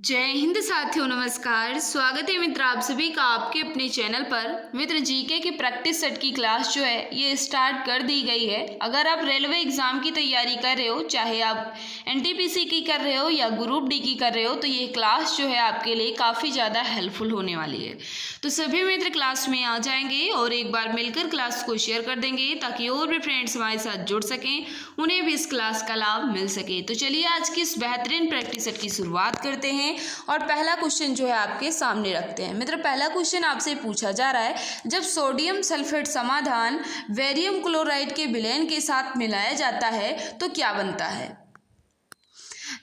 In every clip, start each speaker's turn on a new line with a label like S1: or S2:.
S1: जय हिंद साथियों, नमस्कार। स्वागत है मित्र आप सभी का आपके अपने चैनल पर। मित्र जीके की प्रैक्टिस सेट की क्लास जो है ये स्टार्ट कर दी गई है। अगर आप रेलवे एग्ज़ाम की तैयारी कर रहे हो, चाहे आप एनटीपीसी की कर रहे हो या ग्रुप डी की कर रहे हो, तो ये क्लास जो है आपके लिए काफ़ी ज़्यादा हेल्पफुल होने वाली है। तो सभी मित्र क्लास में आ जाएंगे और एक बार मिलकर क्लास को शेयर कर देंगे ताकि और भी फ्रेंड्स हमारे साथ जुड़ सकें, उन्हें भी इस क्लास का लाभ मिल सके। तो चलिए आज की इस बेहतरीन प्रैक्टिस सेट की शुरुआत करते हैं और पहला क्वेश्चन जो है आपके सामने रखते हैं। मित्र पहला क्वेश्चन आपसे पूछा जा रहा है, जब सोडियम सल्फेट समाधान बेरियम क्लोराइड के विलयन के साथ मिलाया जाता है तो क्या बनता है?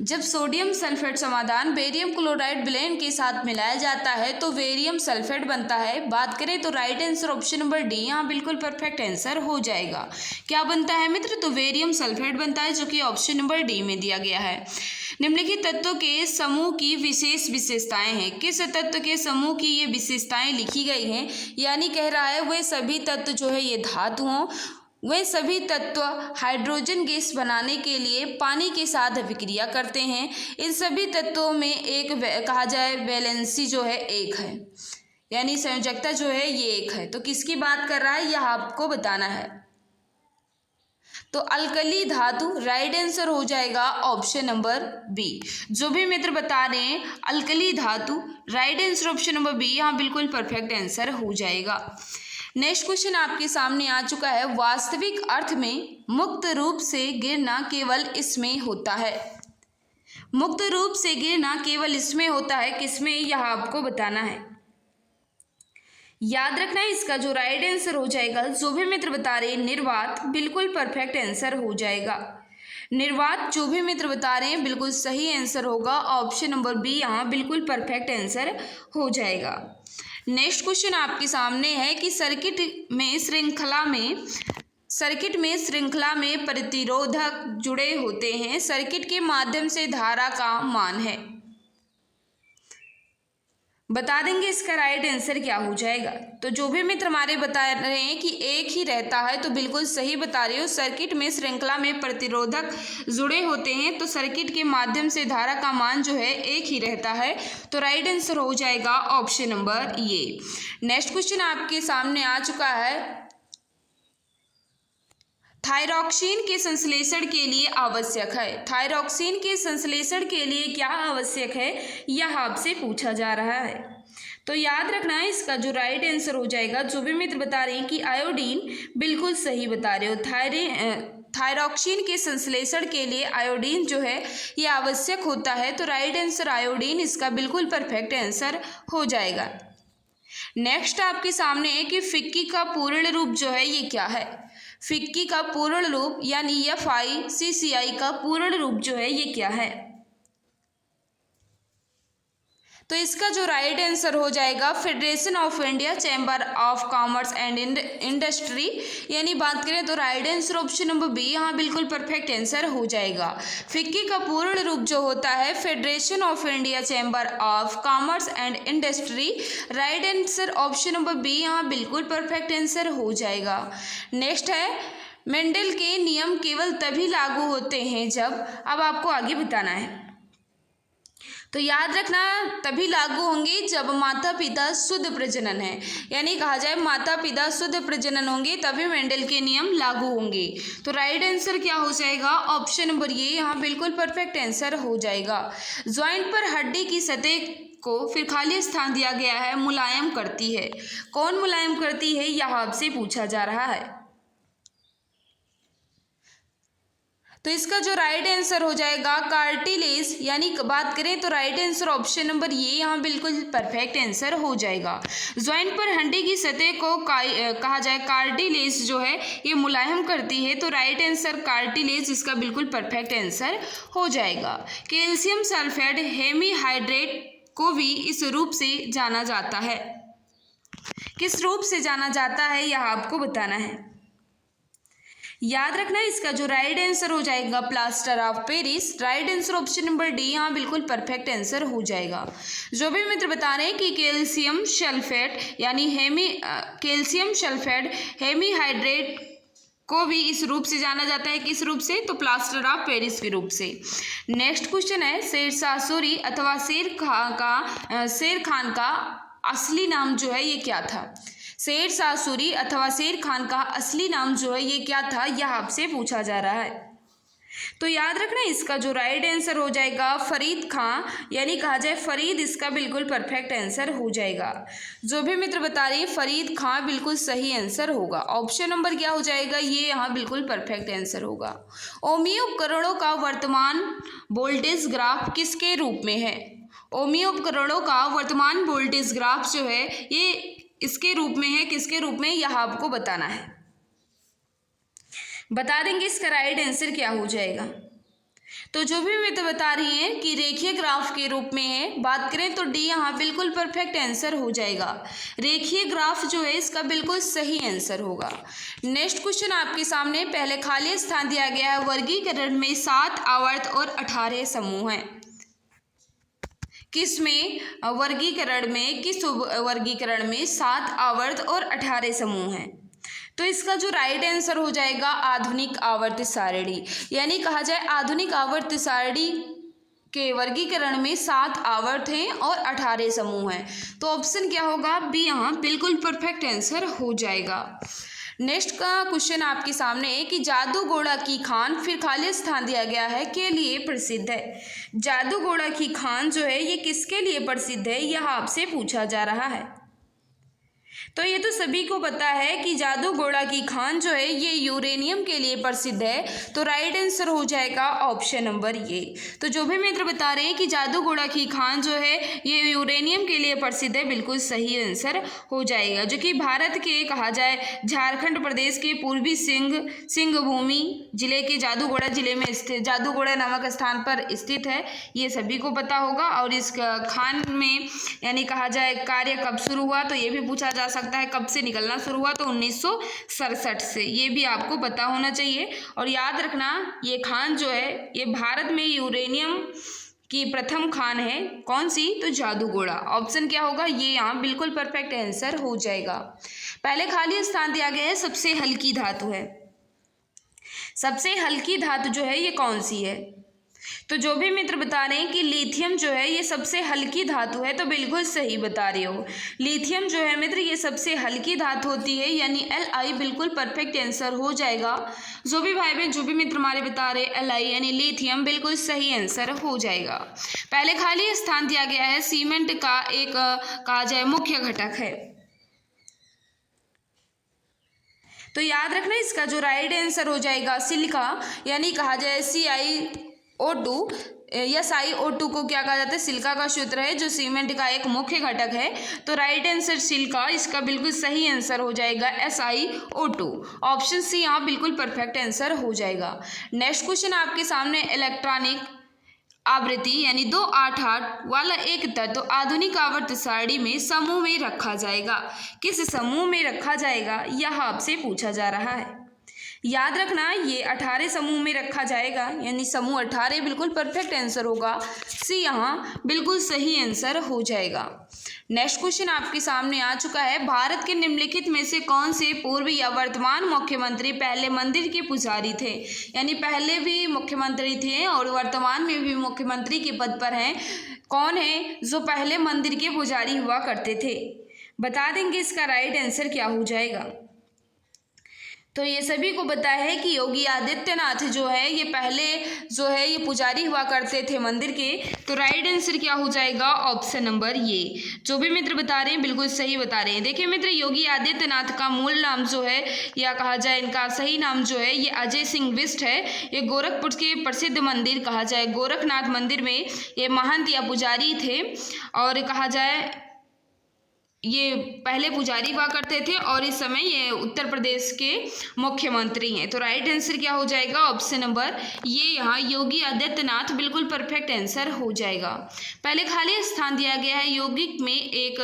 S1: जब सोडियम सल्फेट समाधान बेरियम क्लोराइड विलयन के साथ मिलाया जाता है तो बेरियम सल्फेट बनता है। बात करें तो right answer option number D यहाँ बिल्कुल परफेक्ट आंसर हो जाएगा। क्या बनता है मित्र? तो बेरियम सल्फेट बनता है, जो कि ऑप्शन नंबर डी में दिया गया है। निम्नलिखित तत्वों के समूह की विशेष विशेषताएं हैं। किस तत्व के समूह की ये विशेषताएं लिखी गई हैं? यानी कह रहा है वे सभी तत्व जो है ये धातु हों, वे सभी तत्व हाइड्रोजन गैस बनाने के लिए पानी के साथ अभिक्रिया करते हैं। इन सभी तत्वों में एक कहा जाए वैलेंसी जो है एक है, यानी संयोजकता जो है ये एक है। तो किसकी बात कर रहा है यह आपको बताना है। तो अल्कली धातु राइट आंसर हो जाएगा ऑप्शन नंबर बी। जो भी मित्र बता रहे हैं अल्कली धातु, right answer option number B यहाँ बिल्कुल परफेक्ट आंसर हो जाएगा। नेक्स्ट क्वेश्चन आपके सामने आ चुका है, वास्तविक अर्थ में मुक्त रूप से गिरना केवल इसमें होता है। मुक्त रूप से गिरना केवल इसमें होता है, किसमें यह आपको बताना है। याद रखना है इसका जो राइट आंसर हो जाएगा, जो भी मित्र बता रहे हैं निर्वात, बिल्कुल परफेक्ट आंसर हो जाएगा। निर्वात जो भी मित्र बता रहे हैं बिल्कुल सही आंसर होगा, ऑप्शन नंबर बी यहाँ बिल्कुल परफेक्ट आंसर हो जाएगा। नेक्स्ट क्वेश्चन आपके सामने है कि सर्किट में श्रृंखला में प्रतिरोधक जुड़े होते हैं, सर्किट के माध्यम से धारा का मान है। बता देंगे इसका राइट आंसर क्या हो जाएगा। तो जो भी मित्र हमारे बता रहे हैं कि एक ही रहता है, तो बिल्कुल सही बता रहे हो। सर्किट में श्रृंखला में प्रतिरोधक जुड़े होते हैं तो सर्किट के माध्यम से धारा का मान जो है एक ही रहता है, तो राइट आंसर हो जाएगा option number A. Next question आपके सामने आ चुका है, थायरॉक्सिन के संश्लेषण के लिए आवश्यक है। थायरॉक्सिन के संश्लेषण के लिए क्या आवश्यक है यह आपसे पूछा जा रहा है। तो याद रखना है इसका जो राइट आंसर हो जाएगा, जो भी मित्र बता रहे हैं कि आयोडीन, बिल्कुल सही बता रहे हो। थायरॉक्सिन के संश्लेषण के लिए आयोडीन जो है ये आवश्यक होता है, तो राइट आंसर आयोडीन इसका बिल्कुल परफेक्ट आंसर हो जाएगा। नेक्स्ट आपके सामने है कि फिक्की का पूर्ण रूप जो है ये क्या है। फिक्की का पूर्ण रूप यानी FICCI का पूर्ण रूप जो है ये क्या है। तो इसका जो राइट आंसर हो जाएगा federation of India chamber of commerce and industry, यानी बात करें तो right answer option number B यहाँ बिल्कुल परफेक्ट आंसर हो जाएगा। फिक्की का पूर्ण रूप जो होता है federation of India chamber of commerce and industry, right answer option number B यहाँ बिल्कुल परफेक्ट आंसर हो जाएगा। नेक्स्ट है, मेंडल के नियम केवल तभी लागू होते हैं जब, अब आपको आगे बताना है। तो याद रखना तभी लागू होंगे जब माता पिता शुद्ध प्रजनन है, यानी कहा जाए माता पिता शुद्ध प्रजनन होंगे तभी मेंडल के नियम लागू होंगे। तो राइट आंसर क्या हो जाएगा, ऑप्शन नंबर ये यहाँ बिल्कुल परफेक्ट आंसर हो जाएगा। ज्वाइंट पर हड्डी की सतह को फिर खाली स्थान दिया गया है, मुलायम करती है। कौन मुलायम करती है यह आपसे पूछा जा रहा है। तो इसका जो राइट आंसर हो जाएगा कार्टिलेज, यानी बात करें तो राइट आंसर ऑप्शन नंबर ये यहाँ बिल्कुल परफेक्ट आंसर हो जाएगा। ज्वाइंट पर हड्डी की सतह को कहा जाए कार्टिलेज जो है ये मुलायम करती है, तो राइट आंसर कार्टिलेज इसका बिल्कुल परफेक्ट आंसर हो जाएगा। कैल्शियम सल्फेट हेमीहाइड्रेट को भी इस रूप से जाना जाता है। किस रूप से जाना जाता है यह आपको बताना है। याद रखना इसका जो राइट आंसर हो जाएगा plaster of Paris, right answer option number D यहाँ बिल्कुल परफेक्ट आंसर हो जाएगा। जो भी मित्र बता रहे हैं कि कैल्शियम सल्फेट यानी कैल्शियम सल्फेट हेमीहाइड्रेट को भी इस रूप से जाना जाता है। किस रूप से? तो प्लास्टर ऑफ पेरिस के रूप से। नेक्स्ट क्वेश्चन है, शेरशाह सूरी अथवा शेर खान का असली नाम जो है ये क्या था? शेरशाह सूरी अथवा शेर खान का असली नाम जो है ये क्या था, यह आपसे पूछा जा रहा है। तो याद रखना इसका जो राइट आंसर हो जाएगा फरीद खां, यानी कहा जाए फरीद, इसका बिल्कुल परफेक्ट आंसर हो जाएगा। जो भी मित्र बता रहे हैं फरीद खां बिल्कुल सही आंसर होगा। ऑप्शन नंबर क्या हो जाएगा? ये यहाँ बिल्कुल परफेक्ट आंसर होगा। ओमी उपकरणों का वर्तमान वोल्टेज ग्राफ किसके रूप में है? ओमी उपकरणों का वर्तमान वोल्टेज ग्राफ जो है ये इसके रूप में है। किसके रूप में? यह आपको बताना है। बता देंगे इसका राइट आंसर क्या हो जाएगा। तो जो भी मित्र बता रही हैं कि रेखीय ग्राफ के रूप में है, बात करें तो डी यहाँ बिल्कुल परफेक्ट आंसर हो जाएगा। रेखीय ग्राफ जो है इसका बिल्कुल सही आंसर होगा। नेक्स्ट क्वेश्चन आपके सामने, पहले खाली स्थान दिया गया है, वर्गीकरण में 7 आवर्त और 18 समूह हैं। किस वर्गीकरण में 7 आवर्त और 18 समूह हैं? तो इसका जो राइट आंसर हो जाएगा आधुनिक आवर्त सारणी, यानी कहा जाए आधुनिक आवर्त सारणी के वर्गीकरण में 7 आवर्त हैं और 18 समूह हैं। तो ऑप्शन क्या होगा? बी यहाँ बिल्कुल परफेक्ट आंसर हो जाएगा। नेक्स्ट का क्वेश्चन आपके सामने है कि जादूगोड़ा की खान, फिर खाली स्थान दिया गया है, के लिए प्रसिद्ध है। जादूगोड़ा की खान जो है ये किसके लिए प्रसिद्ध है, यह आपसे पूछा जा रहा है। तो ये तो सभी को पता है कि जादूगोड़ा की खान जो है ये यूरेनियम के लिए प्रसिद्ध है। तो राइट आंसर हो जाएगा ऑप्शन नंबर ये। तो जो भी मित्र बता रहे हैं कि जादूगोड़ा की खान जो है ये यूरेनियम के लिए प्रसिद्ध है, बिल्कुल सही आंसर हो जाएगा। जो कि भारत के कहा जाए झारखंड प्रदेश के पूर्वी सिंहभूमि जिले के जादूगोड़ा जिले में स्थित, जादूगोड़ा नामक स्थान पर स्थित है, ये सभी को पता होगा। और इस खान में यानी कहा जाए कार्य कब शुरू हुआ, तो ये भी पूछा जा सकता है कब से निकलना शुरू हुआ, तो 1967 से, ये भी आपको पता होना चाहिए। और याद रखना ये खान जो है ये भारत में यूरेनियम की प्रथम खान है। कौन सी? तो जादूगोड़ा। ऑप्शन क्या होगा? ये यहाँ बिल्कुल परफेक्ट आंसर हो जाएगा। पहले खाली स्थान दिया गया है, सबसे हल्की धातु है। सबसे हल्की धातु जो है ये कौन सी है? तो जो भी मित्र बता रहे हैं कि लिथियम जो है ये सबसे हल्की धातु है, तो बिल्कुल सही बता रहे हो। लिथियम जो है मित्र ये सबसे हल्की धातु होती है, यानी Li बिल्कुल परफेक्ट आंसर हो जाएगा। जो भी भाई बहन जो भी मित्र हमारे बता रहे Li यानी लिथियम बिल्कुल सही आंसर हो जाएगा। पहले खाली स्थान दिया गया है, सीमेंट का एक कहा जाए मुख्य घटक है। तो याद रखना इसका जो राइट आंसर हो जाएगा सिलिका, यानी कहा जाए SiO2 या SiO2 को क्या कहा जाता है? सिलिका का सूत्र है जो सीमेंट का एक मुख्य घटक है। तो राइट आंसर सिलिका, इसका बिल्कुल सही आंसर हो जाएगा SiO2। ऑप्शन सी यहाँ बिल्कुल परफेक्ट आंसर हो जाएगा। नेक्स्ट क्वेश्चन आपके सामने, इलेक्ट्रॉनिक आवृत्ति यानी 288 वाला एक तत्व आधुनिक आवर्त सारणी में समूह में रखा जाएगा। किस समूह में रखा जाएगा, यह आपसे पूछा जा रहा है। याद रखना ये 18 समूह में रखा जाएगा, यानी समूह 18 बिल्कुल परफेक्ट आंसर होगा। सी यहाँ बिल्कुल सही आंसर हो जाएगा। नेक्स्ट क्वेश्चन आपके सामने आ चुका है, भारत के निम्नलिखित में से कौन से पूर्व या वर्तमान मुख्यमंत्री पहले मंदिर के पुजारी थे? यानी पहले भी मुख्यमंत्री थे और वर्तमान में भी मुख्यमंत्री के पद पर हैं। कौन है जो पहले मंदिर के पुजारी हुआ करते थे? बता देंगे इसका राइट आंसर क्या हो जाएगा। तो ये सभी को पता है कि योगी आदित्यनाथ जो है ये पहले जो है ये पुजारी हुआ करते थे मंदिर के। तो राइट आंसर क्या हो जाएगा? ऑप्शन नंबर ये। जो भी मित्र बता रहे हैं बिल्कुल सही बता रहे हैं। देखिए मित्र, योगी आदित्यनाथ का मूल नाम जो है या कहा जाए इनका सही नाम जो है ये अजय सिंह बिष्ट है। ये गोरखपुर के प्रसिद्ध मंदिर कहा जाए गोरखनाथ मंदिर में ये महंत या पुजारी थे, और कहा जाए ये पहले पुजारी हुआ करते थे और इस समय ये उत्तर प्रदेश के मुख्यमंत्री हैं। तो राइट आंसर क्या हो जाएगा? ऑप्शन नंबर ये, यहाँ योगी आदित्यनाथ बिल्कुल परफेक्ट आंसर हो जाएगा। पहले खाली स्थान दिया गया है, यौगिक में एक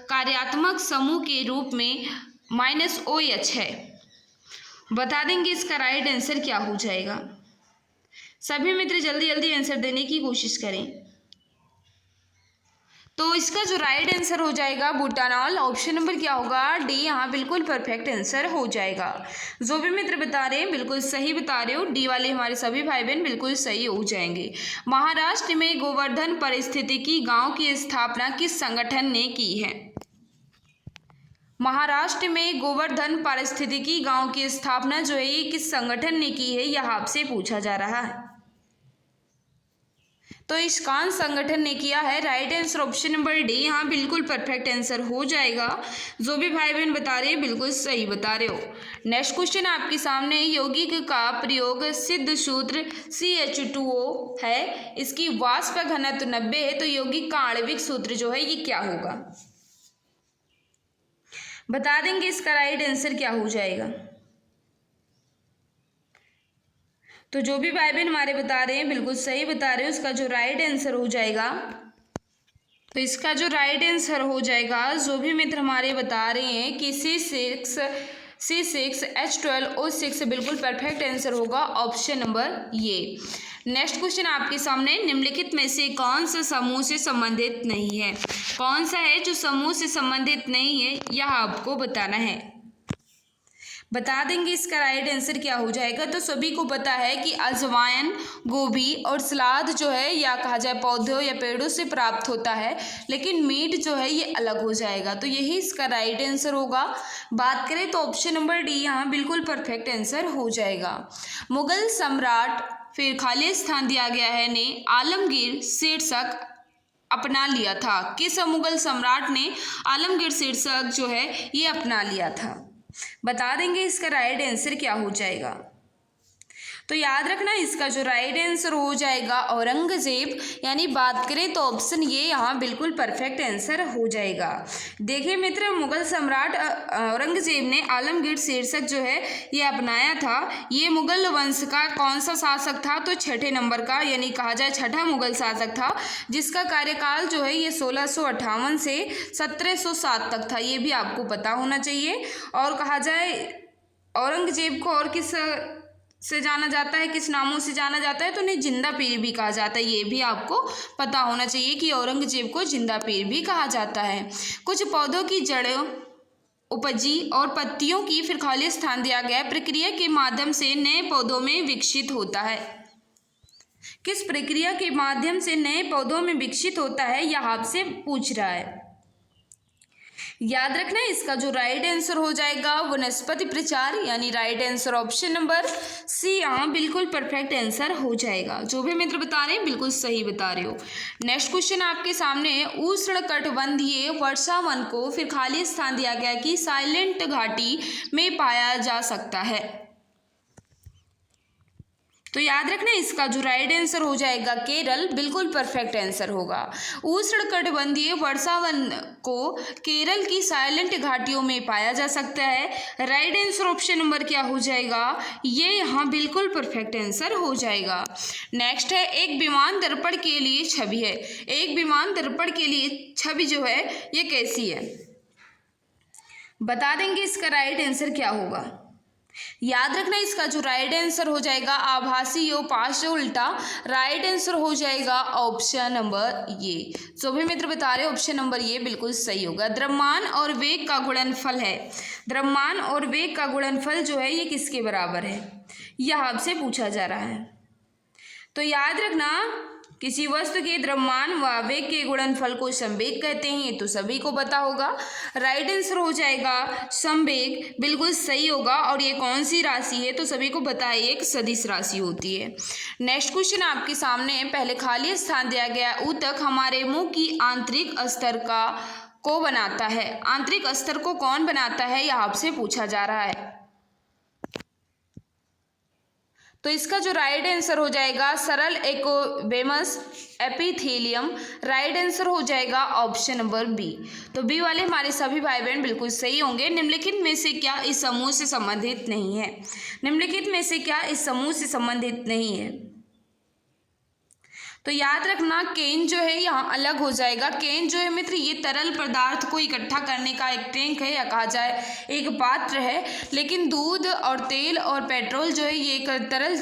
S1: कार्यात्मक समूह के रूप में -OH है। बता देंगे इसका राइट आंसर क्या हो जाएगा। सभी मित्र जल्दी जल्दी आंसर देने की कोशिश करें। तो इसका जो राइट आंसर हो जाएगा बुटानॉल, ऑप्शन नंबर क्या होगा, डी यहाँ बिल्कुल परफेक्ट आंसर हो जाएगा। जो भी मित्र बता रहे हैं बिल्कुल सही बता रहे हो, डी वाले हमारे सभी भाई बहन बिल्कुल सही हो जाएंगे। महाराष्ट्र में गोवर्धन पारिस्थितिकी गांव की स्थापना किस संगठन ने की है? महाराष्ट्र में गोवर्धन पारिस्थितिकी गांव की स्थापना जो है ये किस संगठन ने की है, यह आपसे पूछा जा रहा है। तो इस कान संगठन ने किया है। Right answer option number D यहाँ बिल्कुल परफेक्ट आंसर हो जाएगा। जो भी भाई बहन बता रहे हैं बिल्कुल सही बता रहे हो। नेक्स्ट क्वेश्चन आपके सामने, यौगिक का प्रयोग सिद्ध सूत्र CH2O है, इसकी वाष्प घनत्व 90 है, तो यौगिक का आणविक सूत्र जो है ये क्या होगा? बता देंगे इसका राइट आंसर क्या हो जाएगा। तो जो भी भाई बहन हमारे बता रहे हैं बिल्कुल सही बता रहे हो, इसका जो राइट आंसर हो जाएगा, तो इसका जो राइट आंसर हो जाएगा, जो भी मित्र हमारे बता रहे हैं कि C6H12O6 बिल्कुल परफेक्ट आंसर होगा, ऑप्शन नंबर ये। नेक्स्ट क्वेश्चन आपके सामने, निम्नलिखित में से कौन सा समूह से संबंधित नहीं है? कौन सा है जो समूह से संबंधित नहीं है, यह आपको बताना है। बता देंगे इसका राइट आंसर क्या हो जाएगा। तो सभी को पता है कि अजवाइन, गोभी और सलाद जो है या कहा जाए पौधों या पेड़ों से प्राप्त होता है, लेकिन मीट जो है ये अलग हो जाएगा, तो यही इसका राइट आंसर होगा। बात करें तो ऑप्शन नंबर डी यहाँ बिल्कुल परफेक्ट आंसर हो जाएगा। मुगल सम्राट, फिर खाली स्थान दिया गया है, ने आलमगीर शीर्षक अपना लिया था। किस मुगल सम्राट ने आलमगीर शीर्षक जो है ये अपना लिया था? बता देंगे इसका राइट आंसर क्या हो जाएगा। तो याद रखना इसका जो राइट आंसर हो जाएगा औरंगजेब, यानी बात करें तो ऑप्शन ये यहाँ बिल्कुल परफेक्ट आंसर हो जाएगा। देखिए मित्र, मुगल सम्राट औरंगजेब ने आलमगीर शीर्षक जो है ये अपनाया था। ये मुगल वंश का कौन सा शासक था? तो छठे नंबर का, यानी कहा जाए छठा मुगल शासक था, जिसका कार्यकाल जो है ये 1658 से 1707 तक था। ये भी आपको पता होना चाहिए। और कहा जाए औरंगजेब को और किस से जाना जाता है, किस नामों से जाना जाता है? तो उन्हें जिंदा पीर भी कहा जाता है। ये भी आपको पता होना चाहिए कि औरंगजेब को जिंदा पीर भी कहा जाता है। कुछ पौधों की जड़ों उपजी और पत्तियों की फिर खाली स्थान दिया गया प्रक्रिया के माध्यम से नए पौधों में विकसित होता है। किस प्रक्रिया के माध्यम से नए पौधों में विकसित होता है, यह आपसे पूछ रहा है। याद रखना इसका जो राइट आंसर हो जाएगा वनस्पति प्रचार, यानी right answer option number C यहाँ बिल्कुल परफेक्ट आंसर हो जाएगा। जो भी मित्र बता रहे हैं बिल्कुल सही बता रहे हो। नेक्स्ट क्वेश्चन आपके सामने, उष्णकटिबंधीय वर्षा वन को फिर खाली स्थान दिया गया कि साइलेंट घाटी में पाया जा सकता है। तो याद रखना इसका जो राइट आंसर हो जाएगा केरल, बिल्कुल परफेक्ट आंसर होगा। उष्णकटिबंधीय वर्षावन को केरल की साइलेंट घाटियों में पाया जा सकता है। राइट आंसर ऑप्शन नंबर क्या हो जाएगा? ये यहाँ बिल्कुल परफेक्ट आंसर हो जाएगा। नेक्स्ट है, एक विमान दर्पण के लिए छवि है। एक विमान दर्पण के लिए छवि जो है ये कैसी है? बता देंगे इसका राइट आंसर क्या होगा। याद रखना इसका जो राइट आंसर हो जाएगा आभासी योग पाश उल्टा, राइट आंसर हो जाएगा ऑप्शन नंबर ये। जो भी मित्र बता रहे हैं ऑप्शन नंबर ये बिल्कुल सही होगा। द्रव्यमान और वेग का गुणनफल है। द्रव्यमान और वेग का गुणनफल जो है ये किसके बराबर है, यह आपसे पूछा जा रहा है। तो याद रखना किसी वस्तु के द्रव्यमान व वेग के गुणनफल को संवेग कहते हैं, ये तो सभी को पता होगा। राइट आंसर हो जाएगा संवेग, बिल्कुल सही होगा। और ये कौन सी राशि है? तो सभी को पता है एक सदिश राशि होती है। नेक्स्ट क्वेश्चन आपके सामने, पहले खाली स्थान दिया गया ऊतक हमारे मुंह की आंतरिक अस्तर को बनाता है। आंतरिक अस्तर को कौन बनाता है, यह आपसे पूछा जा रहा है। तो इसका जो राइट आंसर हो जाएगा सरल एकोबेमस एपिथेलियम, राइट आंसर हो जाएगा ऑप्शन नंबर बी। तो बी वाले हमारे सभी भाई बहन बिल्कुल सही होंगे। निम्नलिखित में से क्या इस समूह से संबंधित नहीं है? निम्नलिखित में से क्या इस समूह से संबंधित नहीं है? तो याद रखना केन जो है यहाँ अलग हो जाएगा। केन जो है मित्र ये तरल पदार्थ को इकट्ठा करने का एक टैंक है, या कहा जाए एक पात्र है। लेकिन दूध और तेल और पेट्रोल जो है ये एक तरल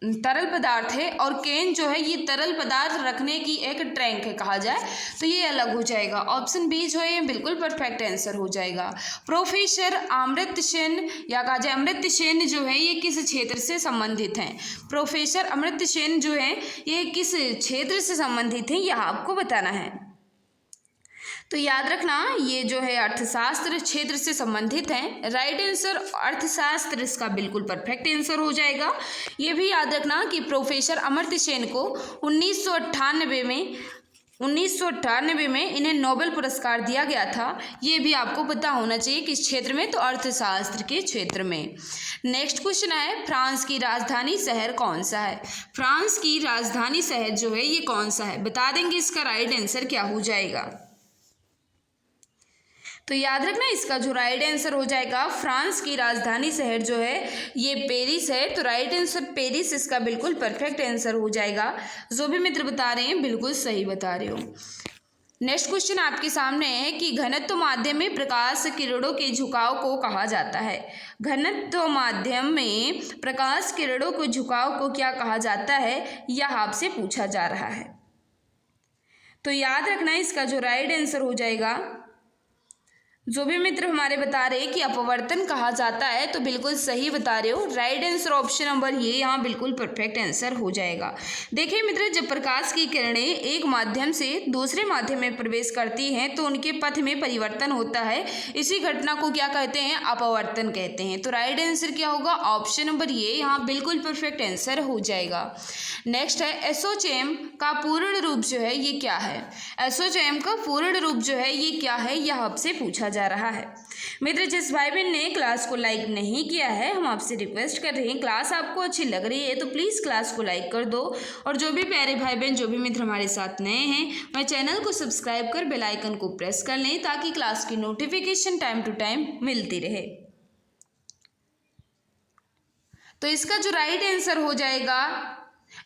S1: तरल पदार्थ है और कैन जो है ये तरल पदार्थ रखने की एक टैंक है कहा जाए तो ये अलग हो जाएगा। ऑप्शन बी जो है ये बिल्कुल परफेक्ट आंसर हो जाएगा। प्रोफेसर अमर्त्य सेन या कहा जाए अमर्त्य सेन जो है ये किस क्षेत्र से संबंधित हैं? प्रोफेसर अमर्त्य सेन जो है ये किस क्षेत्र से संबंधित हैं यह आपको बताना है। तो याद रखना ये जो है अर्थशास्त्र क्षेत्र से संबंधित है। राइट आंसर अर्थशास्त्र इसका बिल्कुल परफेक्ट आंसर हो जाएगा। ये भी याद रखना कि प्रोफेसर अमर्त्य सेन को 1998 में इन्हें नोबेल पुरस्कार दिया गया था। ये भी आपको पता होना चाहिए किस क्षेत्र में, तो अर्थशास्त्र के क्षेत्र में। नेक्स्ट क्वेश्चन है फ्रांस की राजधानी शहर कौन सा है? फ्रांस की राजधानी शहर जो है ये कौन सा है? बता देंगे इसका राइट आंसर क्या हो जाएगा। तो याद रखना इसका जो राइट आंसर हो जाएगा फ्रांस की राजधानी शहर जो है ये पेरिस है। तो राइट आंसर पेरिस इसका बिल्कुल परफेक्ट आंसर हो जाएगा। जो भी मित्र बता रहे हैं बिल्कुल सही बता रहे हो। नेक्स्ट क्वेश्चन आपके सामने है कि घनत्व माध्यम में प्रकाश किरणों के झुकाव को कहा जाता है। घनत्व माध्यम में प्रकाश किरणों के झुकाव को क्या कहा जाता है यह आपसे पूछा जा रहा है। तो याद रखना इसका जो राइट आंसर हो जाएगा, जो भी मित्र हमारे बता रहे हैं कि अपवर्तन कहा जाता है तो बिल्कुल सही बता रहे हो। राइट आंसर ऑप्शन नंबर ये यहाँ बिल्कुल परफेक्ट आंसर हो जाएगा। देखिए मित्र जब प्रकाश की किरणें एक माध्यम से दूसरे माध्यम में प्रवेश करती हैं तो उनके पथ में परिवर्तन होता है। इसी घटना को क्या कहते हैं? अपवर्तन कहते हैं। तो राइट आंसर क्या होगा? ऑप्शन नंबर ये यहाँ बिल्कुल परफेक्ट आंसर हो जाएगा। नेक्स्ट है एसोचैम का पूर्ण रूप जो है ये क्या है? एसोचैम का पूर्ण रूप जो है ये क्या है यह आपसे पूछा जा रहा है। मित्र जिस भाई बहन ने क्लास को लाइक नहीं किया है हम आपसे रिक्वेस्ट कर रहे हैं, क्लास आपको अच्छी लग रही है तो प्लीज़ क्लास को लाइक कर दो। और जो भी प्यारे भाई बहन जो भी मित्र हमारे साथ नए हैं वह चैनल को सब्सक्राइब कर बेल आइकन को प्रेस कर लें ताकि क्लास की नोटिफिकेशन टाइम टू टाइम मिलती रहे। तो इसका जो राइट आंसर हो जाएगा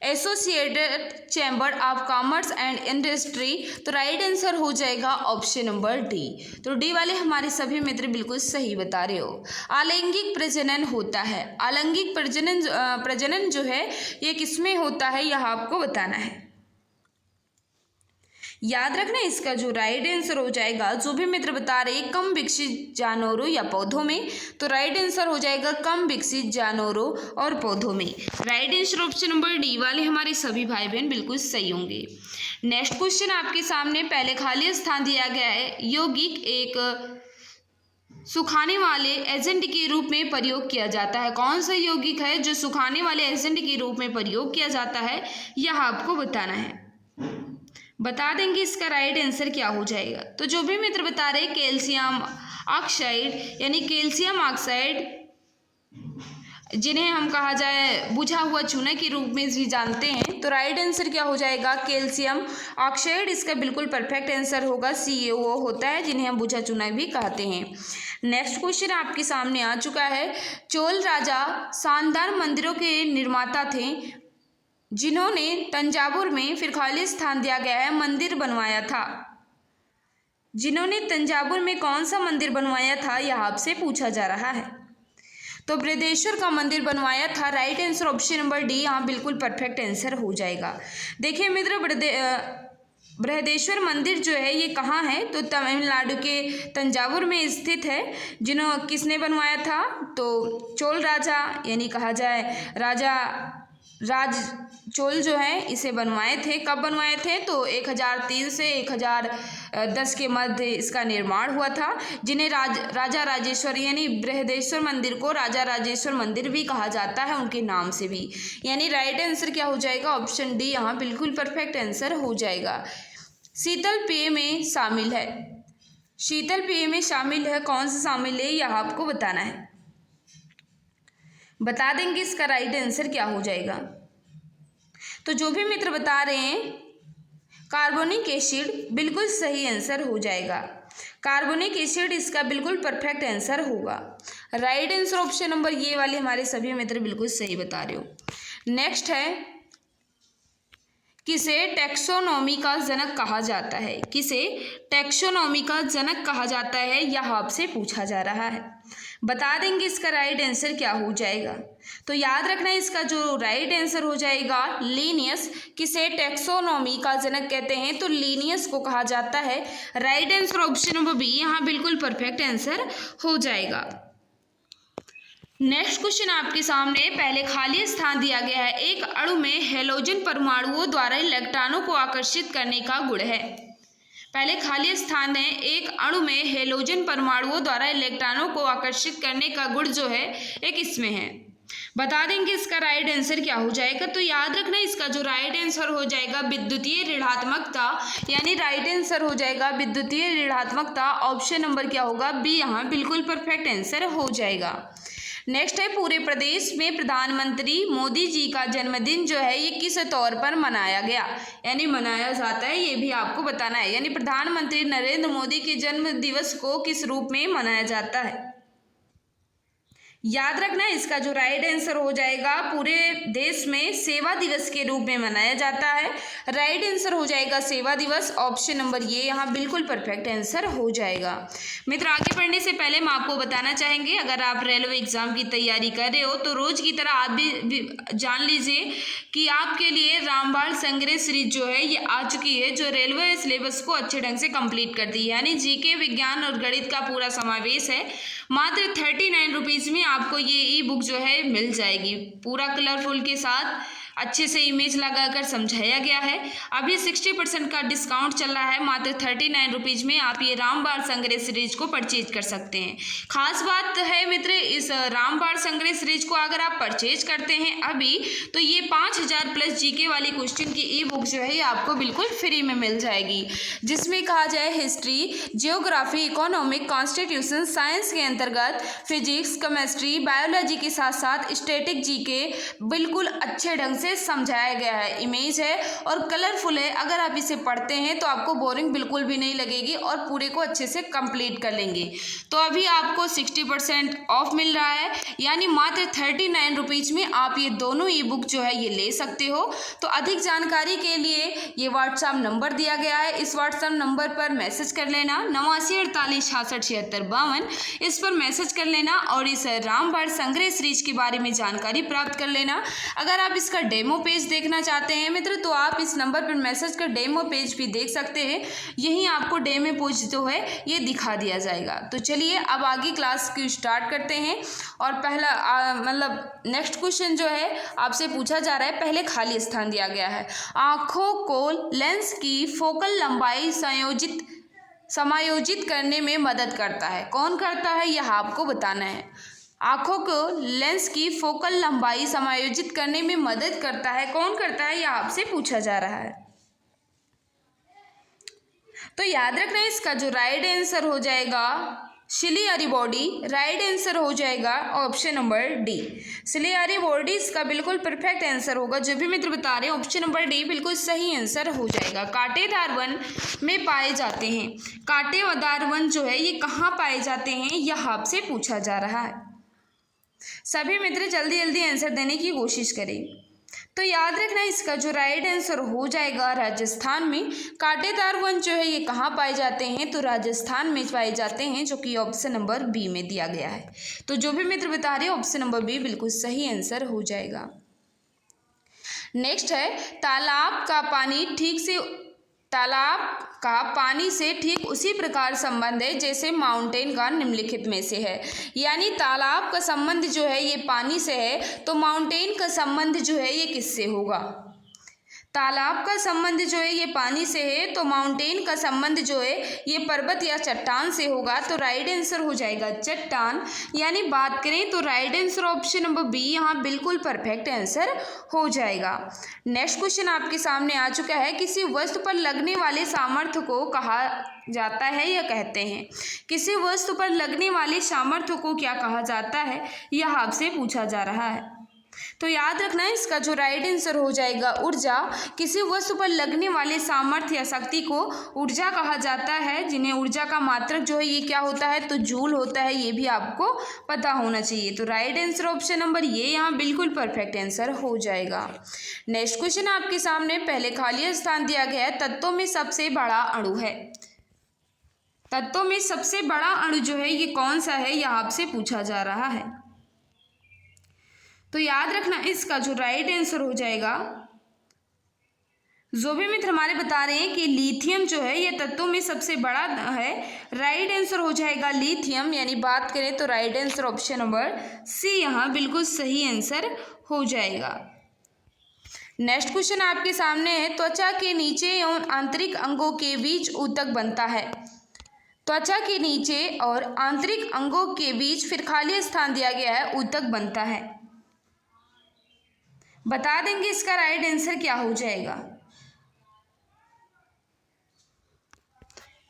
S1: associated chamber of commerce and industry. तो राइट आंसर हो जाएगा ऑप्शन नंबर डी। तो डी वाले हमारे सभी मित्र बिल्कुल सही बता रहे हो। अलैंगिक प्रजनन होता है। अलैंगिक प्रजनन जो है ये किसमें होता है यह आपको बताना है। याद रखना इसका जो राइट आंसर हो जाएगा, जो भी मित्र बता रहे कम विकसित जानवरों या पौधों में, तो राइट आंसर हो जाएगा कम विकसित जानवरों और पौधों में। Right answer option number D वाले हमारे सभी भाई बहन बिल्कुल सही होंगे। नेक्स्ट क्वेश्चन आपके सामने पहले खाली स्थान दिया गया है। यौगिक एक सुखाने वाले एजेंट के रूप में प्रयोग किया जाता है। कौन सा यौगिक है जो सुखाने वाले एजेंट के रूप में प्रयोग किया जाता है यह आपको बताना है। बता देंगे इसका राइट आंसर क्या हो जाएगा। तो जो भी मित्र बता रहे कैल्शियम ऑक्साइड यानी कैल्शियम ऑक्साइड जिन्हें हम कहा जाए बुझा हुआ चूना के रूप में भी जानते हैं, तो राइट आंसर क्या हो जाएगा? कैल्शियम ऑक्साइड इसका बिल्कुल परफेक्ट आंसर होगा। CaO होता है जिन्हें हम बुझा चूना भी कहते हैं। नेक्स्ट क्वेश्चन आपके सामने आ चुका है। चोल राजा शानदार मंदिरों के निर्माता थे जिन्होंने तंजावुर में फिर खाली स्थान दिया गया है मंदिर बनवाया था। जिन्होंने तंजावुर में कौन सा मंदिर बनवाया था यह आपसे पूछा जा रहा है। तो बृहदेश्वर का मंदिर बनवाया था। Right answer option number D यहाँ बिल्कुल परफेक्ट आंसर हो जाएगा। देखिए मित्र बृहदेश्वर मंदिर जो है ये कहाँ है? तो तमिलनाडु के तंजावुर में स्थित है। किसने बनवाया था? तो चोल राजा यानी कहा जाए राज चोल जो है इसे बनवाए थे। कब बनवाए थे? तो 1003 से 1010 के मध्य इसका निर्माण हुआ था, जिन्हें राजा राजेश्वर यानी बृहदेश्वर मंदिर को राजा राजेश्वर मंदिर भी कहा जाता है उनके नाम से भी। यानी राइट आंसर क्या हो जाएगा? ऑप्शन डी यहाँ बिल्कुल परफेक्ट आंसर हो जाएगा। शीतल पेय में शामिल है। शीतल पेय में शामिल है कौन सा शामिल है यह आपको बताना है। बता देंगे इसका राइट आंसर क्या हो जाएगा। तो जो भी मित्र बता रहे हैं कार्बोनिक एसिड बिल्कुल सही आंसर हो जाएगा। कार्बोनिक एसिड इसका बिल्कुल परफेक्ट आंसर होगा। राइट आंसर ऑप्शन नंबर ये वाले हमारे सभी मित्र बिल्कुल सही बता रहे हो। नेक्स्ट है किसे टैक्सोनॉमी का जनक कहा जाता है? किसे टैक्सोनॉमी का जनक कहा जाता है, यह आपसे पूछा जा रहा है। बता देंगे इसका राइट आंसर क्या हो जाएगा। तो याद रखना इसका जो राइट आंसर हो जाएगा लीनियस। किसे टैक्सोनॉमी का जनक कहते हैं? तो लीनियस को कहा जाता है। Right answer option number B यहाँ बिल्कुल परफेक्ट आंसर हो जाएगा। नेक्स्ट क्वेश्चन आपके सामने पहले खाली स्थान दिया गया है। एक अणु में हैलोजन परमाणुओं द्वारा इलेक्ट्रॉनों को आकर्षित करने का गुण है। पहले खाली स्थान है, एक अणु में हैलोजन परमाणुओं द्वारा इलेक्ट्रॉनों को आकर्षित करने का गुण जो है एक इसमें है। बता देंगे इसका राइट आंसर क्या हो जाएगा। तो याद रखना इसका जो राइट आंसर हो जाएगा विद्युतीय ऋणात्मकता, यानी राइट आंसर हो जाएगा विद्युतीय ऋणात्मकता। ऑप्शन नंबर क्या होगा? बी यहाँ बिल्कुल परफेक्ट आंसर हो जाएगा। नेक्स्ट है, पूरे प्रदेश में प्रधानमंत्री मोदी जी का जन्मदिन जो है ये किस तौर पर मनाया गया, यानी मनाया जाता है, ये भी आपको बताना है। यानी प्रधानमंत्री नरेंद्र मोदी के जन्म दिवस को किस रूप में मनाया जाता है? याद रखना इसका जो राइट आंसर हो जाएगा पूरे देश में सेवा दिवस के रूप में मनाया जाता है। राइट आंसर हो जाएगा सेवा दिवस। ऑप्शन नंबर ये यहाँ बिल्कुल परफेक्ट आंसर हो जाएगा। मित्र, आगे बढ़ने से पहले हम आपको बताना चाहेंगे, अगर आप रेलवे एग्जाम की तैयारी कर रहे हो तो रोज की तरह आप भी जान लीजिए कि आपके लिए रामबाण संग्रह सीरीज जो है ये आ चुकी है, जो रेलवे सिलेबस को अच्छे ढंग से कंप्लीट करती है। यानी जीके, विज्ञान और गणित का पूरा समावेश है। मात्र 39 रुपीज़ में आपको ये ई बुक जो है मिल जाएगी, पूरा कलरफुल के साथ अच्छे से इमेज लगाकर समझाया गया है। अभी 60% का डिस्काउंट चल रहा है। मात्र 39 रुपीज़ में आप ये रामबाण संग्रह सीरीज को परचेज कर सकते हैं। खास बात है मित्र, इस रामबाण संग्रह सीरीज को अगर आप परचेज करते हैं अभी, तो ये 5000 प्लस जीके वाली क्वेश्चन की ई बुक जो है ये आपको बिल्कुल फ्री में मिल जाएगी, जिसमें कहा जाए history, geography, economic, constitution, science के अंतर्गत फिजिक्स, केमिस्ट्री, बायोलॉजी के साथ साथ स्टैटिक जीके बिल्कुल अच्छे ढंग से समझाया गया है। इमेज है और कलरफुल है। अगर आप इसे पढ़ते हैं तो आपको बोरिंग बिल्कुल भी नहीं लगेगी और पूरे को अच्छे से कंप्लीट कर लेंगे। तो अभी आपको 60% ऑफ मिल रहा है, यानी मात्र 39 रुपीज़ में आप ये दोनों ई बुक जो है ये ले सकते हो। तो अधिक जानकारी के लिए ये व्हाट्सएप नंबर दिया गया है, इस व्हाट्सएप नंबर पर मैसेज कर लेना 8948667652। इस पर मैसेज कर लेना और इस रामबाण संग्रह सीरीज के बारे में जानकारी प्राप्त कर लेना। अगर आप इसका डेमो पेज देखना चाहते हैं मित्र, तो आप इस नंबर पर मैसेज कर डेमो पेज भी देख सकते हैं। यहीं आपको डेमो पेज जो है ये दिखा दिया जाएगा। तो चलिए अब आगे क्लास की स्टार्ट करते हैं। और पहला मतलब नेक्स्ट क्वेश्चन जो है आपसे पूछा जा रहा है, पहले खाली स्थान दिया गया है। आँखों को लेंस की फोकल लंबाई समायोजित करने में मदद करता है। कौन करता है यह आपको बताना है। आँखों को लेंस की फोकल लंबाई समायोजित करने में मदद करता है, कौन करता है यह आपसे पूछा जा रहा है। तो याद रखना इसका जो राइट आंसर हो जाएगा सिलियरी बॉडी। राइट आंसर हो जाएगा option number D, ciliary body इसका बिल्कुल परफेक्ट आंसर होगा। जो भी मित्र बता रहे हैं ऑप्शन नंबर डी बिल्कुल सही आंसर हो जाएगा। कांटेदार वन में पाए जाते हैं। कांटेदार वन जो है ये कहाँ पाए जाते हैं यह आपसे पूछा जा रहा है। सभी मित्र जल्दी जल्दी आंसर देने की कोशिश करें। तो याद रखना इसका जो राइट आंसर हो जाएगा राजस्थान में। कांटेदार वन जो है ये कहाँ पाए जाते हैं, तो राजस्थान में पाए जाते हैं, जो कि ऑप्शन नंबर बी में दिया गया है। तो जो भी मित्र बता रहे हैं ऑप्शन नंबर बी बिल्कुल सही आंसर हो जाएगा। नेक्स्ट है, तालाब का पानी से ठीक उसी प्रकार संबंध है जैसे माउंटेन का निम्नलिखित में से है। यानी तालाब का संबंध जो है ये पानी से है, तो माउंटेन का संबंध जो है ये किससे होगा। तालाब का संबंध जो है ये पानी से है, तो माउंटेन का संबंध जो है ये पर्वत या चट्टान से होगा। तो राइट आंसर हो जाएगा चट्टान। यानी बात करें तो right answer option number B यहाँ बिल्कुल परफेक्ट आंसर हो जाएगा। नेक्स्ट क्वेश्चन आपके सामने आ चुका है। किसी वस्तु पर लगने वाले सामर्थ्य को कहा जाता है या कहते हैं। किसी वस्तु पर लगने वाले सामर्थ्य को क्या कहा जाता है यह आपसे पूछा जा रहा है। तो याद रखना है इसका जो राइट आंसर हो जाएगा ऊर्जा। किसी वस्तु पर लगने वाले सामर्थ्य या शक्ति को ऊर्जा कहा जाता है, जिन्हें ऊर्जा का मात्रक जो है ये क्या होता है, तो जूल होता है। ये भी आपको पता होना चाहिए। तो राइट आंसर ऑप्शन नंबर ये यहाँ बिल्कुल परफेक्ट आंसर हो जाएगा। नेक्स्ट क्वेश्चन आपके सामने पहले खाली स्थान दिया गया है, तत्वों में सबसे बड़ा अणु है। तत्वों में सबसे बड़ा अणु जो है ये कौन सा है, यह आपसे पूछा जा रहा है। तो याद रखना इसका जो राइट आंसर हो जाएगा, जो भी मित्र हमारे बता रहे हैं कि लिथियम जो है ये तत्वों में सबसे बड़ा है, राइट आंसर हो जाएगा लिथियम। यानी बात करें तो right answer option number C यहाँ बिल्कुल सही आंसर हो जाएगा। नेक्स्ट क्वेश्चन आपके सामने है, त्वचा के नीचे एवं आंतरिक अंगों के बीच ऊतक बनता है। त्वचा के नीचे और आंतरिक अंगों के बीच फिर खाली स्थान दिया गया है, ऊतक बनता है। बता देंगे इसका राइट आंसर क्या हो जाएगा।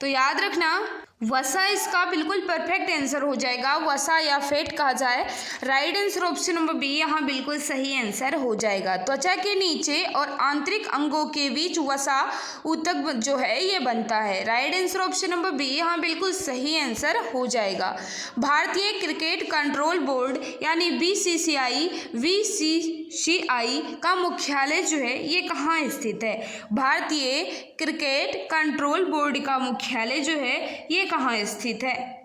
S1: तो याद रखना वसा इसका बिल्कुल परफेक्ट आंसर हो जाएगा। वसा या फैट कहा जाए, right answer option number B यहाँ बिल्कुल सही आंसर हो जाएगा। त्वचा के नीचे और आंतरिक अंगों के बीच वसा ऊतक जो है ये बनता है, right answer option number B यहाँ बिल्कुल सही आंसर हो जाएगा। भारतीय क्रिकेट कंट्रोल बोर्ड यानी बीसीसीआई का मुख्यालय जो है ये कहाँ स्थित है। भारतीय क्रिकेट कंट्रोल बोर्ड का मुख्यालय जो है ये कहाँ स्थित है।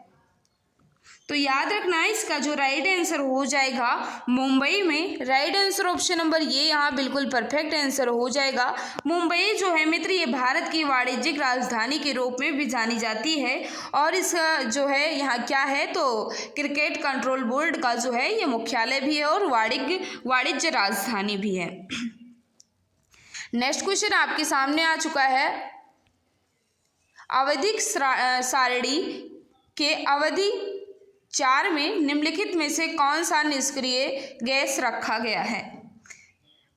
S1: तो याद रखना है इसका जो राइट आंसर हो जाएगा मुंबई में, राइट आंसर ऑप्शन नंबर ये यहाँ बिल्कुल परफेक्ट आंसर हो जाएगा। मुंबई जो है मित्र ये भारत की वाणिज्यिक राजधानी के रूप में भी जानी जाती है और इसका जो है यहाँ क्या है, तो क्रिकेट कंट्रोल बोर्ड का जो है ये मुख्यालय भी है और वाणिज्य राजधानी भी है। नेक्स्ट क्वेश्चन आपके सामने आ चुका है, आवधिक सारणी के अवधि 4 में निम्नलिखित में से कौन सा निष्क्रिय गैस रखा गया है।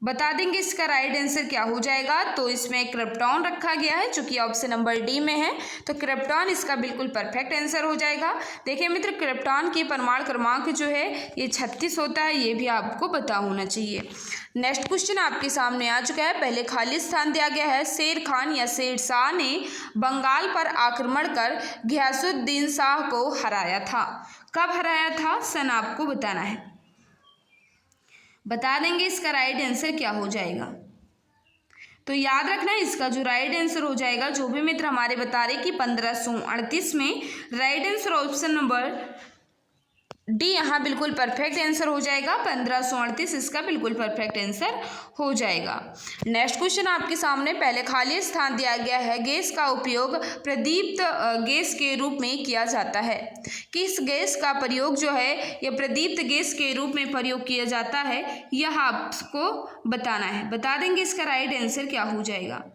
S1: बता देंगे इसका राइट आंसर क्या हो जाएगा। तो इसमें क्रिप्टॉन रखा गया है जो कि ऑप्शन नंबर डी में है। तो क्रिप्टॉन इसका बिल्कुल परफेक्ट आंसर हो जाएगा। देखिए मित्र क्रिप्टॉन की परमाणु क्रमांक जो है ये 36 होता है, ये भी आपको पता होना चाहिए। नेक्स्ट क्वेश्चन आपके सामने आ चुका है, पहले खाली स्थान दिया गया है, शेर खान या शेर शाह ने बंगाल पर आक्रमण कर घियासुद्दीन शाह को हराया था। कब हराया था, सन आपको बताना है। बता देंगे इसका राइट आंसर क्या हो जाएगा। तो याद रखना है इसका जो राइट आंसर हो जाएगा, जो भी मित्र हमारे बता रहे कि 1538 में, right answer option number D यहाँ बिल्कुल परफेक्ट आंसर हो जाएगा। 1538 इसका बिल्कुल परफेक्ट आंसर हो जाएगा। नेक्स्ट क्वेश्चन आपके सामने पहले खाली स्थान दिया गया है, गैस का उपयोग प्रदीप्त गैस के रूप में किया जाता है। किस गैस का प्रयोग जो है यह प्रदीप्त गैस के रूप में प्रयोग किया जाता है, यह आपको बताना है। बता देंगे इसका राइट आंसर क्या हो जाएगा।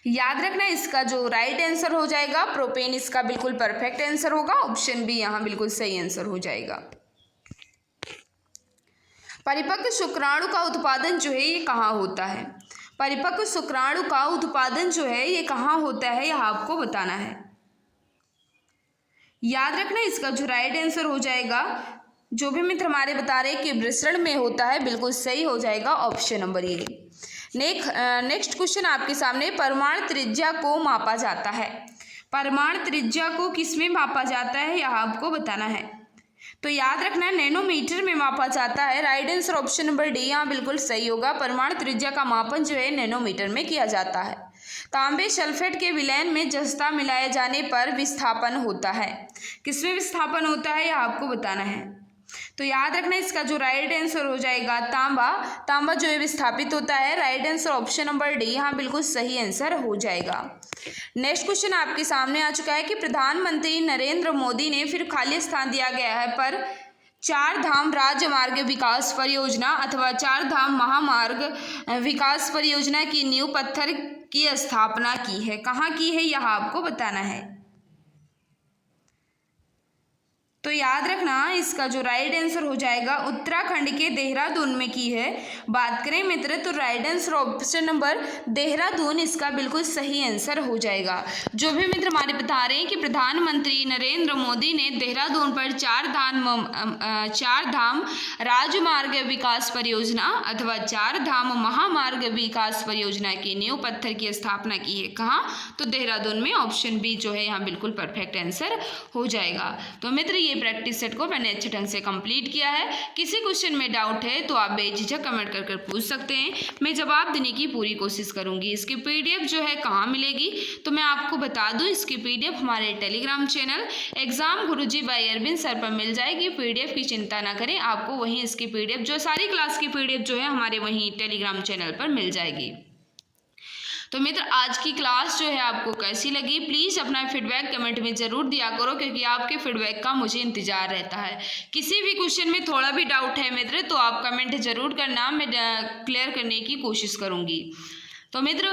S1: याद रखना इसका जो राइट आंसर हो जाएगा प्रोपेन, इसका बिल्कुल परफेक्ट आंसर होगा। ऑप्शन बी यहाँ बिल्कुल सही आंसर हो जाएगा। परिपक्व शुक्राणु का उत्पादन जो है ये कहाँ होता है। परिपक्व शुक्राणु का उत्पादन जो है ये कहाँ होता है, यह आपको बताना है। याद रखना इसका जो राइट आंसर हो जाएगा, जो भी मित्र हमारे बता रहे कि वृषण में होता है, बिल्कुल सही हो जाएगा option number A. Next question आपके सामने, परमाणु त्रिज्या को मापा जाता है। परमाणु त्रिज्या को किस में मापा जाता है, यह आपको बताना है। तो याद रखना है नैनोमीटर में मापा जाता है, right answer option number D यहाँ बिल्कुल सही होगा। परमाणु त्रिज्या का मापन जो है नैनोमीटर में किया जाता है। तांबे सल्फेट के विलयन में जस्ता मिलाए जाने पर विस्थापन होता है। किसमें विस्थापन होता है, यह आपको बताना है। तो याद रखना इसका जो राइट आंसर हो जाएगा तांबा जो है विस्थापित होता है, right answer option number D यहाँ बिल्कुल सही आंसर हो जाएगा। नेक्स्ट क्वेश्चन आपके सामने आ चुका है कि प्रधानमंत्री नरेंद्र मोदी ने, फिर खाली स्थान दिया गया है पर, 4 धाम राजमार्ग विकास परियोजना अथवा 4 धाम महामार्ग विकास परियोजना की नींव पत्थर की स्थापना की है। कहाँ की है, यह आपको बताना है। तो याद रखना इसका जो राइट आंसर हो जाएगा उत्तराखंड के देहरादून में की है बात करें मित्र, तो right answer option number Dehradun इसका बिल्कुल सही आंसर हो जाएगा। जो भी मित्र हमारे बता रहे हैं कि प्रधानमंत्री नरेंद्र मोदी ने देहरादून पर चार धाम राजमार्ग विकास परियोजना अथवा चार धाम महामार्ग विकास परियोजना की नींव पत्थर की स्थापना की है। कहाँ? तो देहरादून में। ऑप्शन बी जो है यहाँ बिल्कुल परफेक्ट आंसर हो जाएगा। तो मित्र ये प्रैक्टिस सेट को मैंने अच्छे ढंग से कंप्लीट किया है। किसी क्वेश्चन में डाउट है तो आप बेझिझक कमेंट कर पूछ सकते हैं, मैं जवाब देने की पूरी कोशिश करूंगी। इसकी पीडीएफ जो है कहाँ मिलेगी, तो मैं आपको बता दूं इसकी पीडीएफ हमारे टेलीग्राम चैनल एग्जाम गुरुजी बाय अरविंद सर पर मिल जाएगी। पीडीएफ की चिंता ना करें, आपको वहीं इसकी पीडीएफ जो सारी क्लास की पीडीएफ जो है हमारे वहीं टेलीग्राम चैनल पर मिल जाएगी। तो मित्र आज की क्लास जो है आपको कैसी लगी, प्लीज़ अपना फीडबैक कमेंट में ज़रूर दिया करो, क्योंकि आपके फीडबैक का मुझे इंतजार रहता है। किसी भी क्वेश्चन में थोड़ा भी डाउट है मित्र तो आप कमेंट ज़रूर करना, मैं क्लियर करने की कोशिश करूँगी। तो मित्र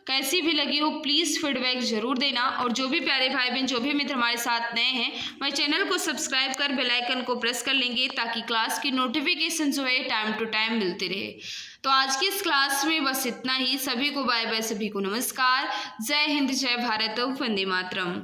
S1: कैसी भी लगी हो प्लीज़ फीडबैक ज़रूर देना, और जो भी प्यारे भाई बहन जो भी मित्र हमारे साथ नए हैं हमारे चैनल को सब्सक्राइब कर बेल आइकन को प्रेस कर लेंगे ताकि क्लास की नोटिफिकेशन जो है टाइम टू टाइम मिलती रहे। तो आज की इस क्लास में बस इतना ही। सभी को बाय बाय, सभी को नमस्कार, जय हिंद, जय भारत, वंदे मातरम।